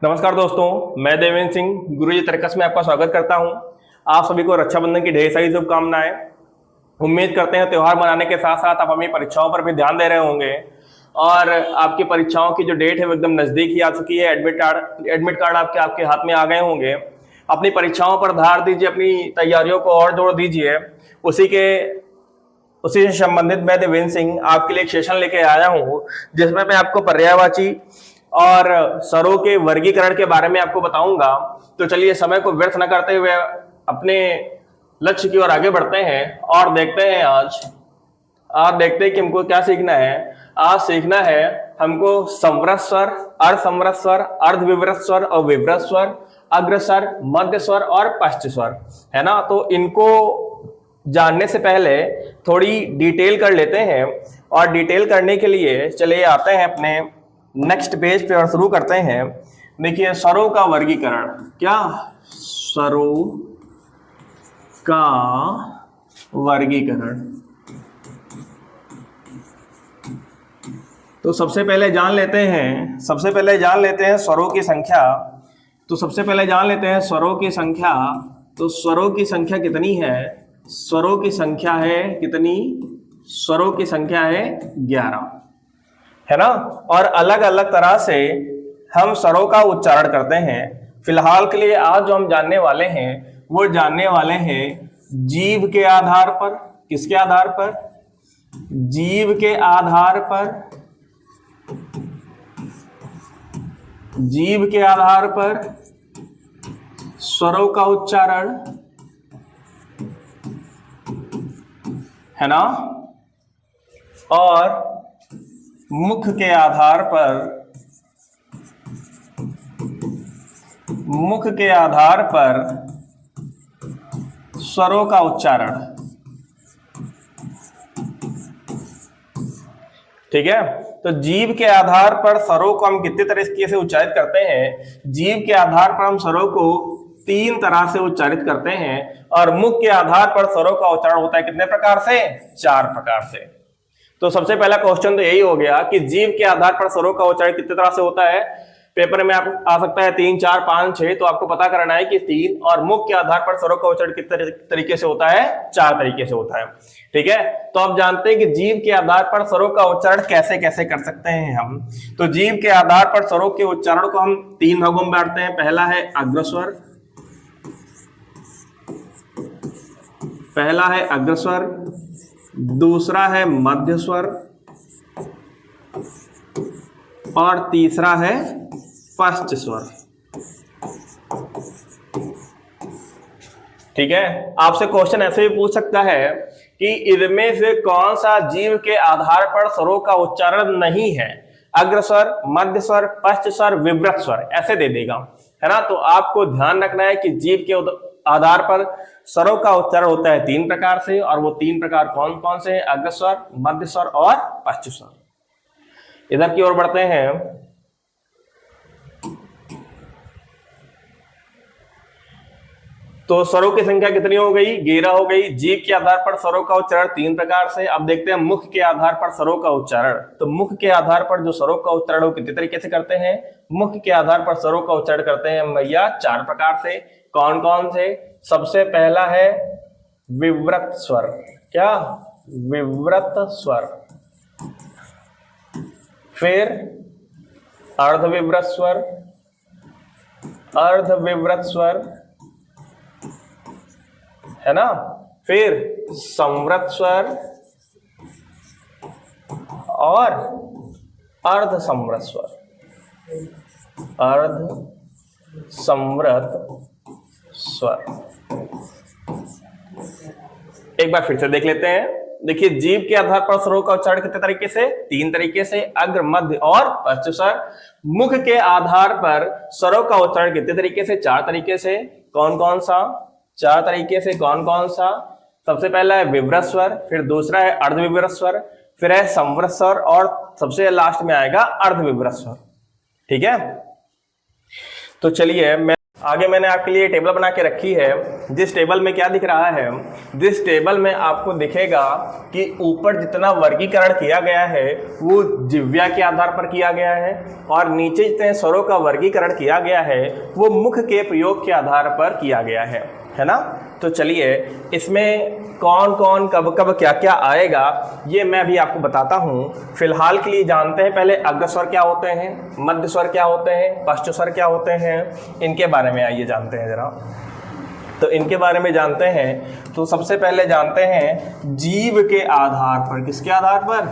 नमस्कार दोस्तों, मैं देवेंद्र सिंह गुरुजी तरकस में आपका स्वागत करता हूं। आप सभी को रक्षाबंधन की ढेर सारी शुभकामनाएं। उम्मीद करते हैं त्योहार मनाने के साथ साथ आप अपनी परीक्षाओं पर भी ध्यान दे रहे होंगे और आपकी परीक्षाओं की जो डेट है वो एकदम नजदीक ही आ चुकी है। एडमिट कार्ड आपके हाथ में आ गए होंगे। अपनी परीक्षाओं पर ध्यान दीजिए, अपनी तैयारियों को और जोड़ दीजिए। उसी से संबंधित मैं देवेंद्र सिंह आपके लिए एक सेशन लेके आया हूँ जिसमें मैं आपको पर्यायवाची और स्वरों के वर्गीकरण के बारे में आपको बताऊंगा। तो चलिए समय को व्यर्थ न करते हुए अपने लक्ष्य की ओर आगे बढ़ते हैं और देखते हैं कि हमको क्या सीखना है। आज सीखना है हमको समवृत स्वर, अर्धसमवृत स्वर, अर्धविवृत स्वर और विवृत स्वर, अग्रस्वर, मध्य स्वर और पश्च स्वर, है ना। तो इनको जानने से पहले थोड़ी डिटेल कर लेते हैं और डिटेल करने के लिए चलिए आते हैं अपने नेक्स्ट पेज पे और शुरू करते हैं। देखिए, स्वरों का वर्गीकरण। क्या? स्वरों का वर्गीकरण। तो सबसे पहले जान लेते हैं स्वरों की संख्या। तो सबसे पहले जान लेते हैं स्वरों की संख्या। तो स्वरों की संख्या कितनी है? स्वरों की संख्या है कितनी? स्वरों की संख्या है 11, है ना। और अलग अलग तरह से हम स्वरों का उच्चारण करते हैं। फिलहाल के लिए आज जो हम जानने वाले हैं जीभ के आधार पर। किसके आधार पर? जीभ के आधार पर। जीभ के आधार पर स्वरों का उच्चारण, है ना। और मुख के आधार पर स्वरों का उच्चारण। ठीक है। तो जीभ के आधार पर स्वरों को हम कितने तरीके से उच्चारित करते हैं? जीभ के आधार पर हम स्वरों को 3 तरह से उच्चारित करते हैं और मुख के आधार पर स्वरों का उच्चारण होता है कितने प्रकार से? 4 प्रकार से। तो सबसे पहला क्वेश्चन तो यही हो गया कि जीभ के आधार पर स्वरों का उच्चारण कितने तरह से होता है। पेपर में आप आ सकता है 3, 4, 5, 6। तो आपको पता करना है कि 3। और मुख के आधार पर स्वरों का उच्चारण कितने तरीके से होता है? 4 तरीके से होता है। ठीक है। तो आप जानते हैं कि जीभ के आधार पर स्वरों का उच्चारण कैसे कैसे कर सकते हैं हम। तो जीभ के आधार पर स्वरों के उच्चारण को हम 3 भागों में बांटते हैं। पहला है अग्रस्वर, दूसरा है मध्य स्वर और तीसरा है पश्च स्वर। ठीक है। आपसे क्वेश्चन ऐसे भी पूछ सकता है कि इनमें से कौन सा जीभ के आधार पर स्वरों का उच्चारण नहीं है? अग्रस्वर, मध्य स्वर, पश्च स्वर, विवृत स्वर, ऐसे दे देगा, है ना। तो आपको ध्यान रखना है कि जीभ के आधार पर स्वरों का उच्चारण होता है 3 प्रकार से। और वो 3 प्रकार कौन कौन से हैं? अग्रस्वर, मध्य स्वर और पश्च स्वर। इधर की ओर बढ़ते हैं। तो स्वरों की संख्या कितनी हो गई? 11 हो गई। जीभ के आधार पर स्वरों का उच्चारण 3 प्रकार से। अब देखते हैं मुख के आधार पर स्वरों का उच्चारण। तो मुख के आधार पर जो स्वरों का उच्चारण वो कितने तरीके से करते हैं? मुख के आधार पर स्वरों का उच्चारण करते हैं भैया 4 प्रकार से। कौन कौन से? सबसे पहला है विवृत स्वर। क्या? विवृत स्वर। फिर अर्धविवृत स्वर, अर्धविवृत स्वर, है ना। फिर समवृत स्वर और अर्धसमवृत स्वर। अर्धसमवृत स्वर। एक बार फिर से देख लेते हैं। देखिए, जीभ के आधार पर स्वरों का उच्चारण कितने तरीके से? 3 तरीके से, अग्र, मध्य और पश्च स्वर। मुख के आधार पर स्वरों का उच्चारण कितने तरीके से? 4 तरीके से। कौन कौन सा? 4 तरीके से। कौन कौन सा? सबसे पहला है विवृत स्वर, फिर दूसरा है अर्धविवृत स्वर, फिर है समवृत स्वर और सबसे लास्ट में आएगा अर्धविवृत स्वर। ठीक है। तो चलिए, मैंने आपके लिए टेबल बना के रखी है। जिस टेबल में क्या दिख रहा है, जिस टेबल में आपको दिखेगा कि ऊपर जितना वर्गीकरण किया गया है वो जिह्वा के आधार पर किया गया है और नीचे जितने स्वरों का वर्गीकरण किया गया है वो मुख के प्रयोग के आधार पर किया गया है ना। तो चलिए इसमें कौन कौन कब कब क्या क्या आएगा ये मैं भी आपको बताता हूँ। फिलहाल के लिए जानते हैं पहले अग्रस्वर क्या होते हैं, मध्य स्वर क्या होते हैं, पश्च स्वर क्या होते हैं, इनके बारे में आइए जानते हैं जरा। तो इनके बारे में जानते हैं तो सबसे पहले जानते हैं जीव के आधार पर। किसके आधार पर?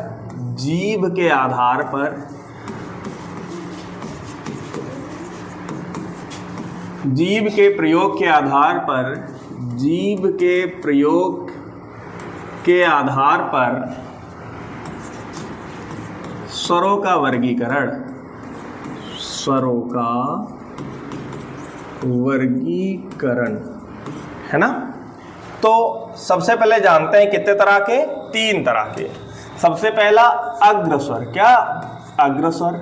जीव के आधार पर। जीव के प्रयोग के आधार पर, जीव के प्रयोग के आधार पर स्वरों का वर्गीकरण, स्वरों का वर्गीकरण, है ना। तो सबसे पहले जानते हैं कितने तरह के? 3 तरह के। सबसे पहला अग्रस्वर। क्या? अग्रस्वर।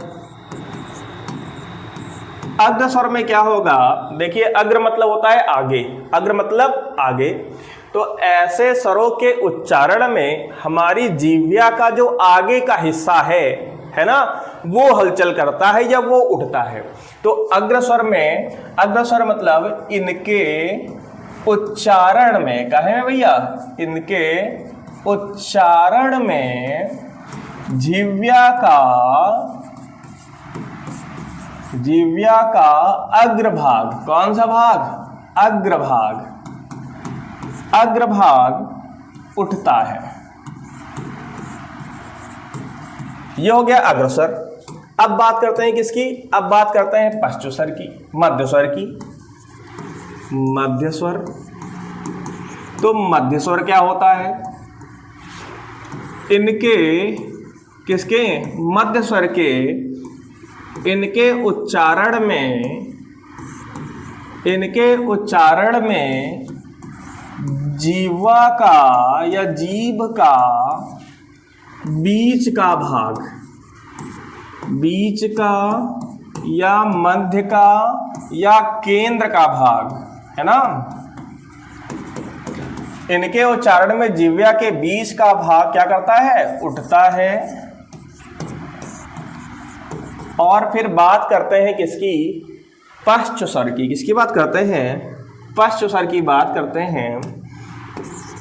अग्रस्वर में क्या होगा? देखिए अग्र मतलब होता है आगे, अग्र मतलब आगे। तो ऐसे स्वरों के उच्चारण में हमारी जिह्वा का जो आगे का हिस्सा है ना, वो हलचल करता है या वो उठता है। तो अग्रस्वर में, अग्रस्वर मतलब इनके उच्चारण में, कहें भैया इनके उच्चारण में जिह्वा का अग्रभाग, कौन सा भाग? अग्रभाग, अग्रभाग उठता है। ये हो गया अग्रस्वर। अब बात करते हैं किसकी? अब बात करते हैं पश्च स्वर की, मध्य स्वर की। मध्य स्वर। तो मध्य स्वर क्या होता है? इनके, किसके? मध्य स्वर के, इनके उच्चारण में, इनके उच्चारण में जीवा का या जीभ का बीच का भाग, बीच का या मध्य का या केंद्र का भाग, है ना। इनके उच्चारण में जिह्वा के बीच का भाग क्या करता है? उठता है। और फिर बात करते हैं किसकी? पश्च स्वर की। किसकी बात करते हैं? पश्च स्वर की बात करते हैं।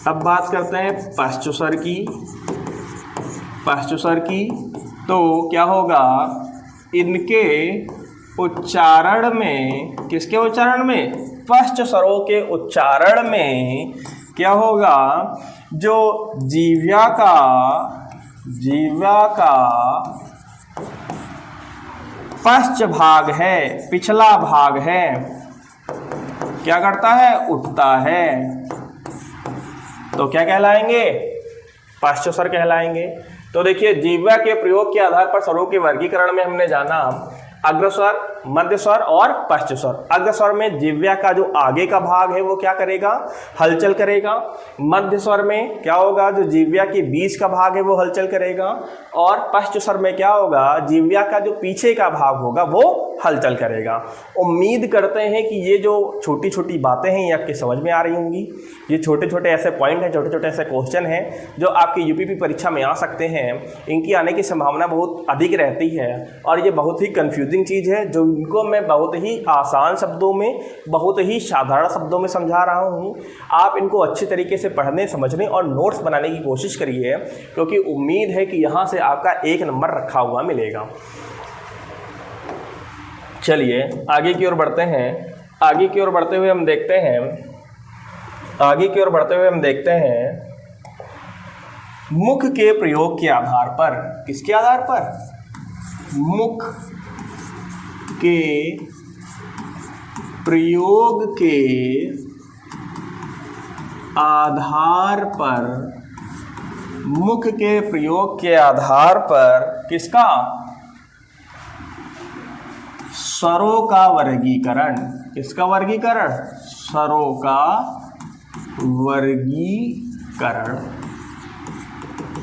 अब बात करते हैं पश्च स्वर की, पश्च स्वर की। तो क्या होगा? इनके उच्चारण में, किसके उच्चारण में? पश्च स्वरों के उच्चारण में क्या होगा? जो जिह्वा का पश्च भाग है, पिछला भाग है, क्या करता है? उठता है। तो क्या कहलाएंगे? पश्च स्वर कहलाएंगे। तो देखिए जिह्वा के प्रयोग के आधार पर स्वरों के वर्गीकरण में हमने जाना अग्रस्वर, मध्य स्वर और पश्च स्वर। अग्रस्वर में जिह्वा का जो आगे का भाग है वो क्या करेगा? हलचल करेगा। मध्य स्वर में क्या होगा? जो जिह्वा के बीच का भाग है वो हलचल करेगा। और पश्च स्वर में क्या होगा? जिह्वा का जो पीछे का भाग होगा वो हलचल करेगा। उम्मीद करते हैं कि ये जो छोटी छोटी बातें हैं ये आपके समझ में आ रही होंगी। ये छोटे छोटे ऐसे पॉइंट हैं, छोटे छोटे ऐसे क्वेश्चन हैं जो आपकी यूपीपी परीक्षा में आ सकते हैं। इनकी आने की संभावना बहुत अधिक रहती है और ये बहुत ही कन्फ्यूजिंग चीज़ है जो इनको मैं बहुत ही आसान शब्दों में, बहुत ही साधारण शब्दों में समझा रहा हूँ। आप इनको अच्छी तरीके से पढ़ने, समझने और नोट्स बनाने की कोशिश करिए क्योंकि उम्मीद है कि यहाँ से आपका 1 नंबर रखा हुआ मिलेगा। चलिए आगे की ओर बढ़ते हैं। आगे की ओर बढ़ते हुए हम देखते हैं, आगे की ओर बढ़ते हुए हम देखते हैं मुख के प्रयोग के आधार पर। किसके आधार पर? मुख के प्रयोग के आधार पर, मुख के प्रयोग के आधार पर किसका? स्वरों का वर्गीकरण। किसका वर्गीकरण? स्वरों का वर्गीकरण।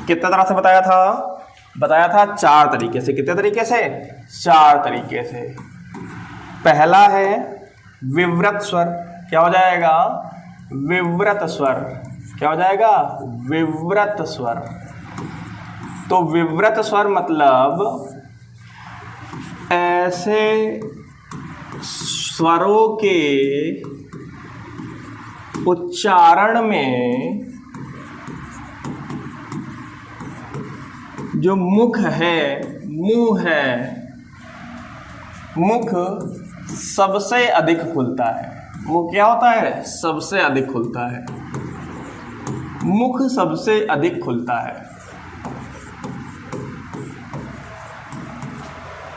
कितने तरह से बताया था? बताया था 4 तरीके से। कितने तरीके से? 4 तरीके से। पहला है विवृत स्वर। क्या हो जाएगा? विव्रत स्वर। क्या हो जाएगा? विव्रत स्वर। तो विव्रत स्वर मतलब ऐसे स्वरों के उच्चारण में जो मुख है, मुंह है, मुख सबसे अधिक खुलता है। मुख क्या होता है? सबसे अधिक खुलता है। मुख सबसे अधिक खुलता है।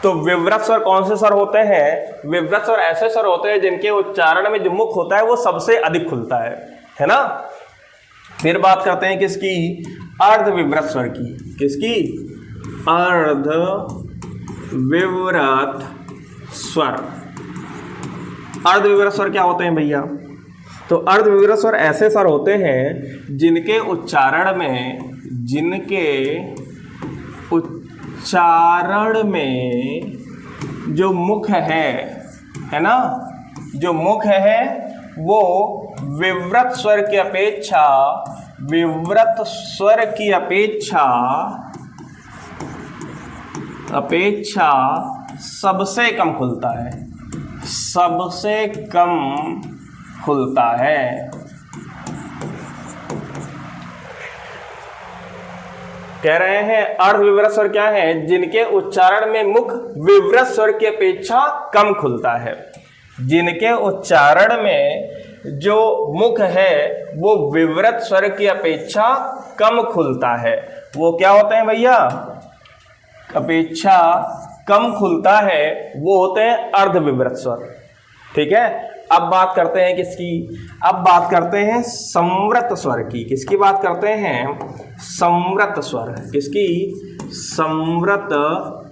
तो विव्रत स्वर कौन से स्वर होते हैं? विव्रत स्वर ऐसे स्वर होते हैं जिनके उच्चारण में जो मुख होता है वो सबसे अधिक खुलता है ना। फिर बात करते हैं किसकी? अर्ध विव्रत स्वर की। किसकी? अर्ध विव्रत स्वर। अर्ध विव्रत स्वर क्या होते हैं भैया? तो अर्ध विव्रत स्वर ऐसे स्वर होते हैं जिनके उच्चारण में जो मुख है ना, जो मुख है वो विव्रत स्वर की अपेक्षा सबसे कम खुलता है। सबसे कम खुलता है। कह रहे हैं अर्ध विव्रत स्वर क्या है? जिनके उच्चारण में मुख विव्रत स्वर की अपेक्षा कम खुलता है। जिनके उच्चारण में जो मुख है वो विव्रत स्वर की अपेक्षा कम खुलता है। वो क्या होते हैं भैया? अपेक्षा कम खुलता है, वो होते हैं अर्ध विव्रत स्वर। ठीक है। अब बात करते हैं किसकी? अब बात करते हैं संवृत स्वर की। किसकी बात करते हैं? संवृत स्वर। किसकी? संवृत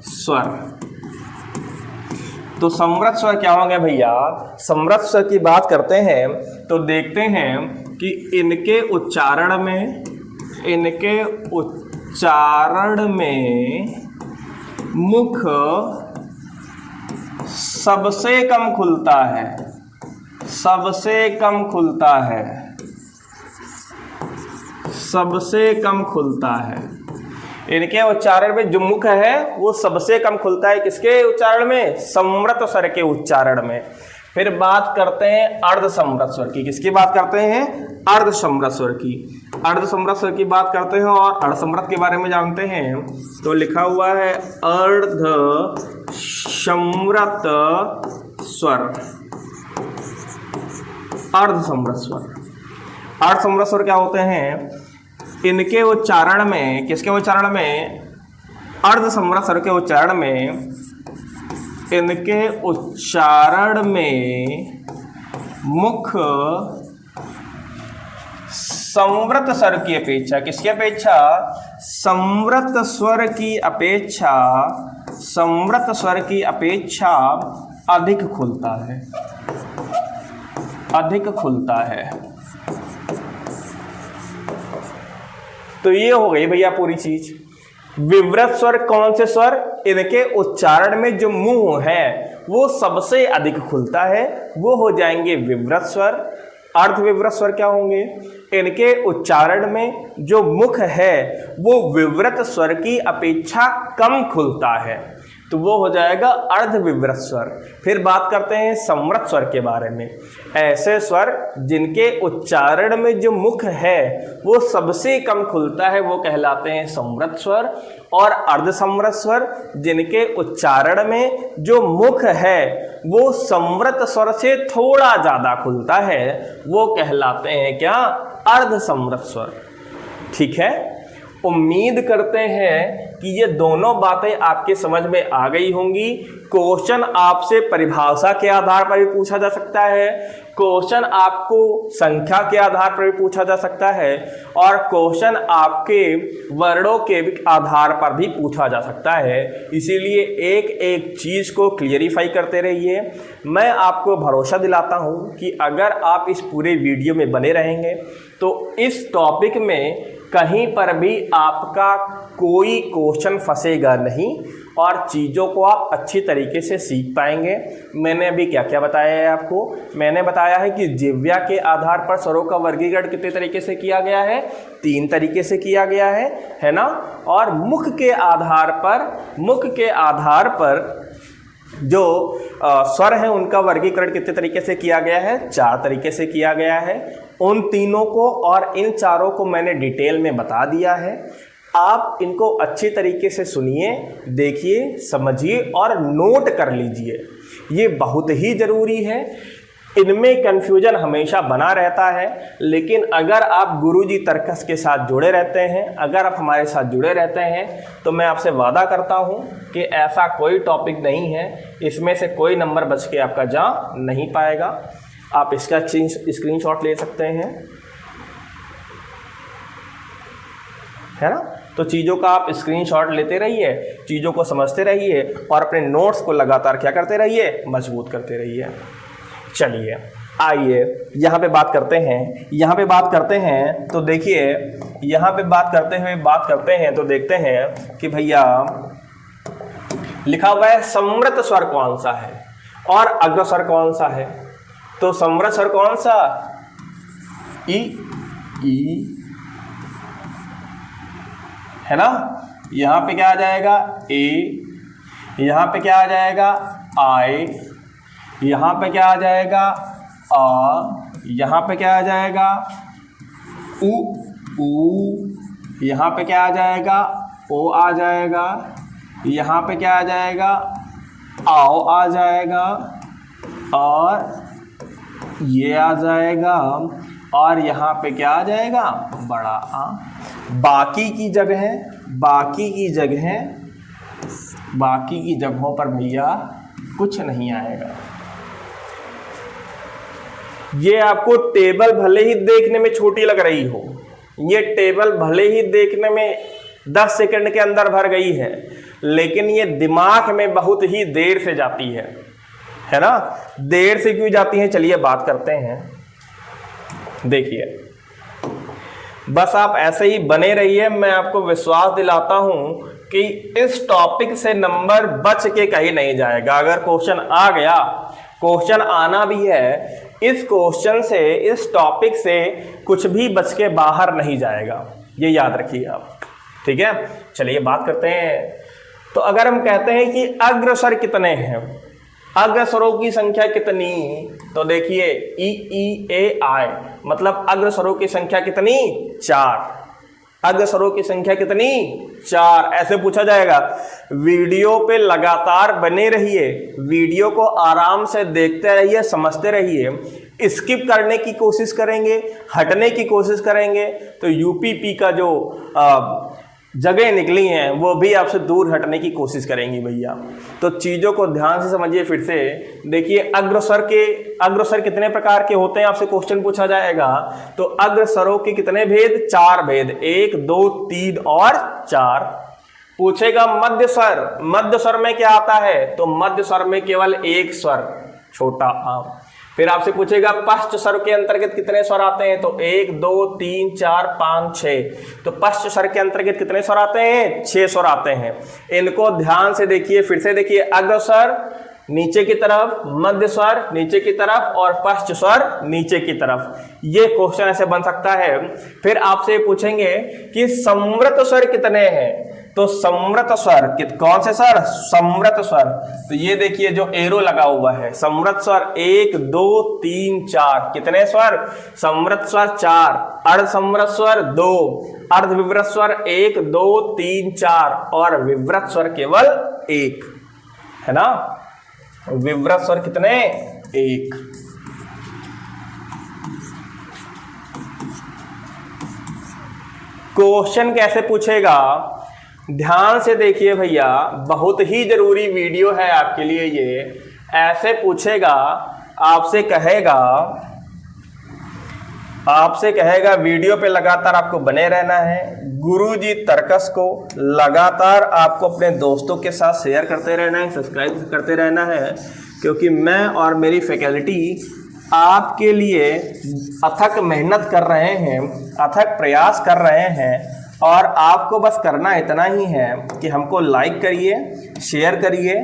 स्वर। तो संवृत स्वर क्या होंगे भैया? संवृत स्वर की बात करते हैं तो देखते हैं कि इनके उच्चारण में मुख सबसे कम खुलता है। सबसे कम खुलता है। सबसे कम खुलता है। इनके उच्चारण में जो मुख है वो सबसे कम खुलता है। किसके उच्चारण में? संवृत स्वर के उच्चारण में। फिर बात करते हैं अर्ध संवृत स्वर की। किसकी बात करते हैं? अर्ध संवृत स्वर की। अर्ध संवृत स्वर की बात करते हैं और अर्ध संवृत के बारे में जानते हैं तो लिखा हुआ है अर्ध संवृत स्वर। अर्ध संवृत स्वर। अर्ध संवृत स्वर क्या होते हैं? इनके उच्चारण में, किसके उच्चारण में? अर्ध संवृत स्वर के उच्चारण में, इनके उच्चारण में मुख संवृत स्वर की अपेक्षा, किसकी अपेक्षा? संवृत स्वर की अपेक्षा, संवृत स्वर की अपेक्षा अधिक खुलता है। अधिक खुलता है। तो ये हो गई भैया पूरी चीज। विव्रत स्वर कौन से स्वर? इनके उच्चारण में जो मुंह है वो सबसे अधिक खुलता है, वो हो जाएंगे विव्रत स्वर। अर्ध विव्रत स्वर क्या होंगे? इनके उच्चारण में जो मुख है वो विव्रत स्वर की अपेक्षा कम खुलता है, तो वो हो जाएगा अर्ध विव्रत स्वर। फिर बात करते हैं संवृत स्वर के बारे में। ऐसे स्वर जिनके उच्चारण में जो मुख है वो सबसे कम खुलता है वो कहलाते हैं संवृत स्वर। और अर्ध संवृत स्वर जिनके उच्चारण में जो मुख है वो संवृत स्वर से थोड़ा ज्यादा खुलता है वो कहलाते हैं क्या? अर्ध संवृत स्वर। ठीक है। उम्मीद करते हैं कि ये दोनों बातें आपके समझ में आ गई होंगी। क्वेश्चन आपसे परिभाषा के आधार पर भी पूछा जा सकता है, क्वेश्चन आपको संख्या के आधार पर भी पूछा जा सकता है और क्वेश्चन आपके वर्णों के आधार पर भी पूछा जा सकता है। इसीलिए एक एक चीज को क्लियरिफाई करते रहिए। मैं आपको भरोसा दिलाता हूँ कि अगर आप इस पूरे वीडियो में बने रहेंगे तो इस टॉपिक में कहीं पर भी आपका कोई क्वेश्चन फंसेगा नहीं और चीज़ों को आप अच्छी तरीके से सीख पाएंगे। मैंने अभी क्या क्या बताया है आपको? मैंने बताया है कि जीव्या के आधार पर स्वरों का वर्गीकरण कितने तरीके से किया गया है? 3 तरीके से किया गया है ना। और मुख के आधार पर जो स्वर हैं उनका वर्गीकरण कितने तरीके से किया गया है? 4 तरीके से किया गया है। उन तीनों को और इन चारों को मैंने डिटेल में बता दिया है। आप इनको अच्छी तरीके से सुनिए, देखिए, समझिए और नोट कर लीजिए। ये बहुत ही ज़रूरी है। इनमें कन्फ्यूजन हमेशा बना रहता है, लेकिन अगर आप गुरुजी तर्कस के साथ जुड़े रहते हैं, अगर आप हमारे साथ जुड़े रहते हैं, तो मैं आपसे वादा करता हूं कि ऐसा कोई टॉपिक नहीं है, इसमें से कोई नंबर बच के आपका जा नहीं पाएगा। आप इसका स्क्रीनशॉट ले सकते हैं, है ना। तो चीज़ों का आप स्क्रीनशॉट लेते रहिए, चीज़ों को समझते रहिए और अपने नोट्स को लगातार क्या करते रहिए? मजबूत करते रहिए। चलिए आइए यहाँ पे बात करते हैं। तो देखिए यहाँ पे बात करते हैं तो देखते हैं कि भैया लिखा हुआ है समृत स्वर कौन सा है और अग्र स्वर कौन सा है। तो समृत स्वर कौन सा? ई, है ना। यहाँ पे क्या आ जाएगा? ए। यहाँ पे क्या आ जाएगा? आई। यहाँ पे क्या आ जाएगा? आ। यहाँ पे क्या आ जाएगा? उ। यहाँ पे क्या आ जाएगा? ओ आ जाएगा। यहाँ पे क्या आ जाएगा? आओ आ जाएगा और ये आ जाएगा और यहाँ पे क्या आ जाएगा? बड़ा आ। बाकी की जगहों पर भैया कुछ नहीं आएगा। ये आपको टेबल भले ही देखने में छोटी लग रही हो, ये टेबल भले ही देखने में 10 सेकंड के अंदर भर गई है, लेकिन ये दिमाग में बहुत ही देर से जाती है ना। देर से क्यों जाती है? चलिए बात करते हैं। देखिए, बस आप ऐसे ही बने रहिए। मैं आपको विश्वास दिलाता हूं कि इस टॉपिक से नंबर बच के कहीं नहीं जाएगा। अगर क्वेश्चन आ गया, क्वेश्चन आना भी है, इस क्वेश्चन से, इस टॉपिक से कुछ भी बच के बाहर नहीं जाएगा, ये याद रखिए आप। ठीक है, चलिए बात करते हैं। तो अगर हम कहते हैं कि अग्रस्वर कितने हैं, अग्रस्वरों की संख्या कितनी, तो देखिए ई ए आई, मतलब अग्रस्वरों की संख्या कितनी? 4। अग्रस्वरों की संख्या कितनी? 4। ऐसे पूछा जाएगा। वीडियो पे लगातार बने रहिए, वीडियो को आराम से देखते रहिए, समझते रहिए। स्किप करने की कोशिश करेंगे, हटने की कोशिश करेंगे तो यूपीपी का जो जगह निकली हैं वो भी आपसे दूर हटने की कोशिश करेंगी भैया। तो चीज़ों को ध्यान से समझिए। फिर से देखिए, अग्रस्वर कितने प्रकार के होते हैं, आपसे क्वेश्चन पूछा जाएगा। तो अग्रस्वरों के कितने भेद? 4 भेद, 1, 2, 3 और 4। पूछेगा मध्य स्वर, मध्य स्वर में क्या आता है? तो मध्य स्वर में केवल एक स्वर, छोटा आ। फिर आपसे पूछेगा पश्च स्वर के अंतर्गत कितने स्वर आते हैं? तो 1, 2, 3, 4, 5, 6। तो पश्च स्वर के अंतर्गत कितने स्वर आते हैं? 6 स्वर आते हैं। इनको ध्यान से देखिए। फिर से देखिए, अग्रस्वर नीचे की तरफ, मध्य स्वर नीचे की तरफ और पश्च स्वर नीचे की तरफ। ये क्वेश्चन ऐसे बन सकता है। फिर आपसे पूछेंगे कि समृत स्वर कितने हैं? तो समृत स्वर कौन से स्वर? समृत स्वर। तो ये देखिए जो एरो लगा हुआ है, समृत स्वर 1, 2, 3, 4। कितने स्वर? समृत स्वर 4, अर्ध समृत स्वर 2, अर्ध विवृत स्वर 1, 2, 3, 4 और विवृत स्वर केवल 1, है ना। विवृत स्वर कितने? 1। क्वेश्चन कैसे पूछेगा? ध्यान से देखिए भैया, बहुत ही जरूरी वीडियो है आपके लिए ये। ऐसे पूछेगा, आपसे कहेगा वीडियो पे लगातार आपको बने रहना है। गुरुजी तर्कस को लगातार आपको अपने दोस्तों के साथ शेयर करते रहना है, सब्सक्राइब करते रहना है, क्योंकि मैं और मेरी फैकल्टी आपके लिए अथक मेहनत कर रहे हैं, अथक प्रयास कर रहे हैं, और आपको बस करना इतना ही है कि हमको लाइक करिए, शेयर करिए,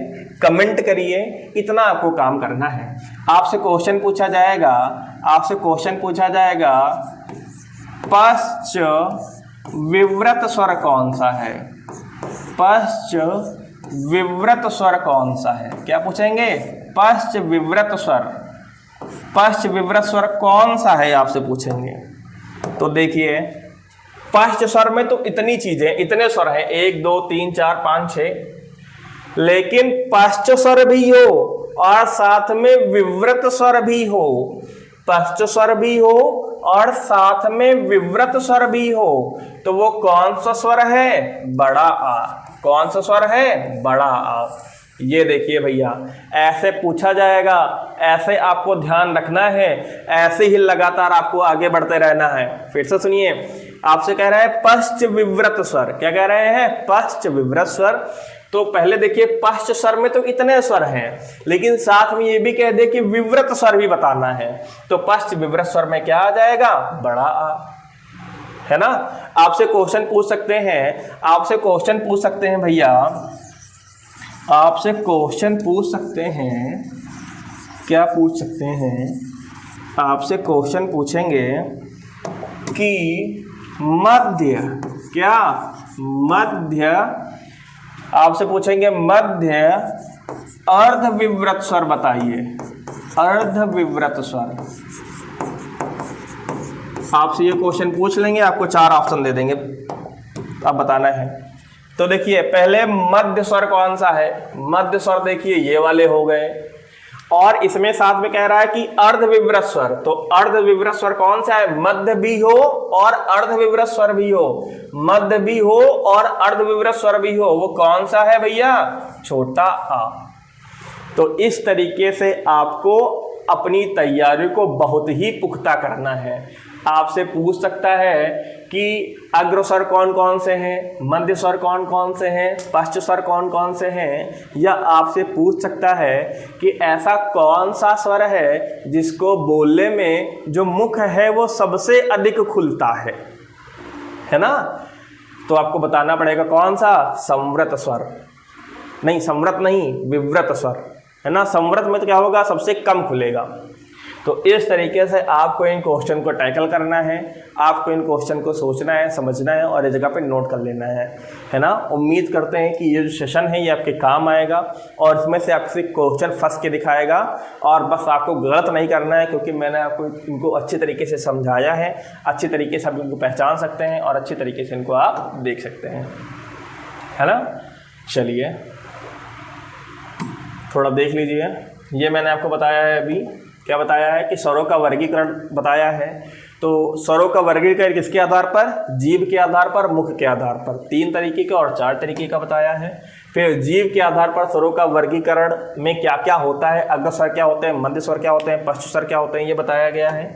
कमेंट करिए, इतना आपको काम करना है। आपसे क्वेश्चन पूछा जाएगा, पश्च विव्रत स्वर कौन सा है? पश्च विव्रत स्वर कौन सा है? क्या पूछेंगे? पश्च विव्रत स्वर कौन सा है आपसे पूछेंगे। तो देखिए, पश्च स्वर में तो इतनी चीजें, इतने स्वर हैं, 1 2 3 4 5 6, लेकिन पश्च स्वर भी हो और साथ में विव्रत स्वर भी हो, पश्च स्वर भी हो और साथ में विव्रत स्वर भी हो, तो वो कौन सा स्वर है? बड़ा आ। कौन सा स्वर है? बड़ा आ। ये देखिए भैया, ऐसे पूछा जाएगा, ऐसे आपको ध्यान रखना है, ऐसे ही लगातार आपको आगे बढ़ते रहना है। फिर से सुनिए, आपसे कह रहा है पश्च विव्रत स्वर। क्या कह रहे हैं? पश्च विव्रत स्वर। तो पहले देखिए, पश्च स्वर में तो इतने स्वर हैं, लेकिन साथ में ये भी कह दे कि विव्रत स्वर भी बताना है, तो पश्च विव्रत स्वर में क्या आ जाएगा? बड़ा आ, है ना। आपसे क्वेश्चन पूछ सकते हैं भैया, आपसे क्वेश्चन पूछ सकते हैं। क्या पूछ सकते हैं? आपसे क्वेश्चन पूछेंगे कि मध्य, क्या मध्य, आपसे पूछेंगे मध्य अर्धविव्रत स्वर बताइए। अर्धविव्रत स्वर आपसे ये क्वेश्चन पूछ लेंगे, आपको 4 ऑप्शन दे देंगे, अब बताना है। तो देखिए, पहले मध्य स्वर कौन सा है? मध्य स्वर देखिए ये वाले हो गए, और इसमें साथ में कह रहा है कि अर्धविव्रत स्वर, तो अर्धविव्रत स्वर कौन सा है? मध्य भी हो और अर्धविव्रत स्वर भी हो, मध्य भी हो और अर्धविव्रत स्वर भी हो, वो कौन सा है भैया? छोटा आ। तो इस तरीके से आपको अपनी तैयारी को बहुत ही पुख्ता करना है। आपसे पूछ सकता है कि अग्र स्वर कौन कौन से हैं, मध्य स्वर कौन कौन से हैं, पश्च स्वर कौन कौन से हैं, या आपसे पूछ सकता है कि ऐसा कौन सा स्वर है जिसको बोलने में जो मुख है वो सबसे अधिक खुलता है ना। तो आपको बताना पड़ेगा कौन सा? संवृत स्वर, नहीं संवृत नहीं, विव्रत स्वर, है ना। संवृत में तो क्या होगा? सबसे कम खुलेगा। तो इस तरीके से आपको इन क्वेश्चन को टैकल करना है, आपको इन क्वेश्चन को सोचना है, समझना है और इस जगह पे नोट कर लेना है ना। उम्मीद करते हैं कि ये जो सेशन है ये आपके काम आएगा और इसमें से आपसे क्वेश्चन फंस के दिखाएगा, और बस आपको गलत नहीं करना है, क्योंकि मैंने आपको इनको अच्छी तरीके से समझाया है, अच्छी तरीके से आप इनको पहचान सकते हैं और अच्छी तरीके से इनको आप देख सकते हैं, है ना। चलिए थोड़ा देख लीजिए, ये मैंने आपको बताया है अभी, क्या बताया है कि स्वरों का वर्गीकरण बताया है। तो स्वरों का वर्गीकरण किसके आधार पर? जीभ के आधार पर, मुख के आधार पर, 3 तरीके का और 4 तरीके का बताया है। फिर जीभ के आधार पर स्वरों का वर्गीकरण में क्या क्या होता है, अग्र स्वर क्या होते हैं, मध्य स्वर क्या होते हैं, पश्च स्वर क्या होते हैं, ये बताया गया है।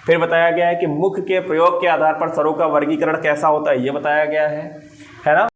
फिर बताया गया है कि मुख के प्रयोग के आधार पर स्वरों का वर्गीकरण कैसा होता है, ये बताया गया है ना।